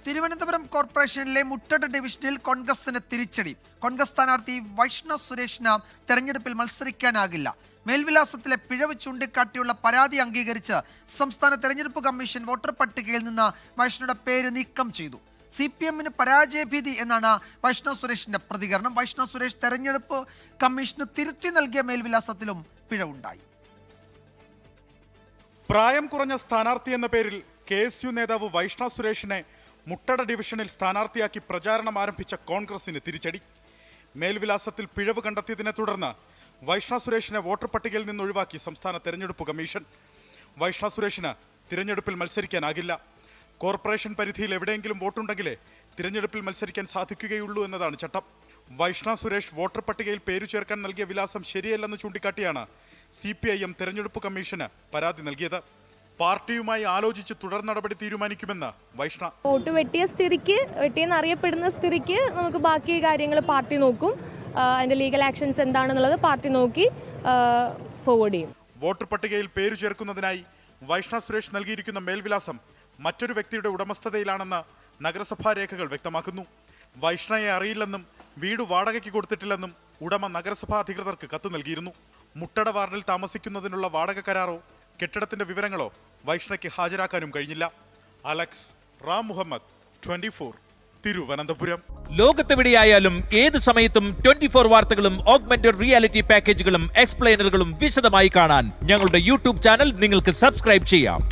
തിരുവനന്തപുരം കോർപ്പറേഷനിലെ മുട്ടട ഡിവിഷനിൽ കോൺഗ്രസിന് തിരിച്ചടി. കോൺഗ്രസ് സ്ഥാനാർത്ഥി വൈഷ്ണവ് സുരേഷിന് തെരഞ്ഞെടുപ്പിൽ മത്സരിക്കാനാകില്ല. മേൽവിലാസത്തിലെ പിഴവ് ചൂണ്ടിക്കാട്ടിയുള്ള പരാതി അംഗീകരിച്ച് സംസ്ഥാന തെരഞ്ഞെടുപ്പ് കമ്മീഷൻ വോട്ടർ പട്ടികയിൽ നിന്ന് വൈഷ്ണയുടെ പേര് നീക്കം ചെയ്തു. CPM-ന് പരാജയഭീതി എന്നാണ് വൈഷ്ണവ് സുരേഷിന്റെ പ്രതികരണം. വൈഷ്ണവ് സുരേഷ് തെരഞ്ഞെടുപ്പ് കമ്മീഷന് തിരുത്തി നൽകിയ മേൽവിലാസത്തിലും പിഴവുണ്ടായി. പ്രായം കുറഞ്ഞ സ്ഥാനാർത്ഥി എന്ന പേരിൽ KSU നേതാവ് വൈഷ്ണവ് സുരേഷിനെ മുട്ടട ഡിവിഷനിൽ സ്ഥാനാർത്ഥിയാക്കി പ്രചാരണം ആരംഭിച്ച കോൺഗ്രസിന് തിരിച്ചടി. മേൽവിലാസത്തിൽ പിഴവ് കണ്ടെത്തിയതിനെ തുടർന്ന് വൈഷ്ണവ് സുരേഷിനെ വോട്ടർ പട്ടികയിൽ നിന്ന് ഒഴിവാക്കി സംസ്ഥാന തെരഞ്ഞെടുപ്പ് കമ്മീഷൻ. വൈഷ്ണവ് സുരേഷിന് തിരഞ്ഞെടുപ്പിൽ മത്സരിക്കാനാകില്ല. കോർപ്പറേഷൻ പരിധിയിൽ എവിടെയെങ്കിലും വോട്ടുണ്ടെങ്കിലേ തിരഞ്ഞെടുപ്പിൽ മത്സരിക്കാൻ സാധിക്കുകയുള്ളൂ എന്നതാണ് ചട്ടം. വൈഷ്ണവ് സുരേഷ് വോട്ടർ പട്ടികയിൽ പേരു ചേർക്കാൻ നൽകിയ വിലാസം ശരിയല്ലെന്ന് ചൂണ്ടിക്കാട്ടിയാണ് CPIM തെരഞ്ഞെടുപ്പ് കമ്മീഷന് പരാതി നൽകിയത്. പാർട്ടിയുമായി ആലോചിച്ച് തുടർ നടപടി തീരുമാനിക്കുമെന്ന് വൈഷ്ണവ്. വോട്ട് വെട്ടിയെന്ന് അറിയപ്പെടുന്ന സ്ഥിതിക്ക് നമുക്ക് ബാക്കി കാര്യങ്ങൾ പാർട്ടി നോക്കും. അതിന്റെ ലീഗൽ ആക്ഷൻസ് എന്താണെന്നുള്ളത് പാർട്ടി നോക്കി ഫോർവേഡ് ചെയ്യും. വോട്ടർ പട്ടികയിൽ പേരു ചേർക്കുന്നതിനായി വൈഷ്ണവ് സുരേഷ് നൽകിയിരിക്കുന്ന മേൽവിലാസം മറ്റൊരു വ്യക്തിയുടെ ഉടമസ്ഥതയിലാണെന്ന് നഗരസഭാ രേഖകൾ വ്യക്തമാക്കുന്നു. വൈഷ്ണയെ അറിയില്ലെന്നും വീട് വാടകയ്ക്ക് കൊടുത്തിട്ടില്ലെന്നും ഉടമ നഗരസഭാ അധികൃതർക്ക് കത്ത് നൽകിയിരുന്നു. മുട്ടട വാർഡിൽ താമസിക്കുന്നതിനുള്ള വാടക കരാറോ കെട്ടിടത്തിന്റെ വിവരങ്ങളോ വൈഷ്ണയ്ക്ക് ഹാജരാക്കാനും കഴിഞ്ഞില്ല. അലക്സ് റാം മുഹമ്മദ്, 24, തിരുവനന്തപുരം. ലോകത്തെവിടെയായാലും ഏത് സമയത്തും 24 വാർത്തകളും ഓഗ്മെന്റഡ് റിയാലിറ്റി പാക്കേജുകളും എക്സ്പ്ലെയിനറുകളും വിശദമായി കാണാൻ ഞങ്ങളുടെ YouTube ചാനൽ നിങ്ങൾക്ക് സബ്സ്ക്രൈബ് ചെയ്യാം.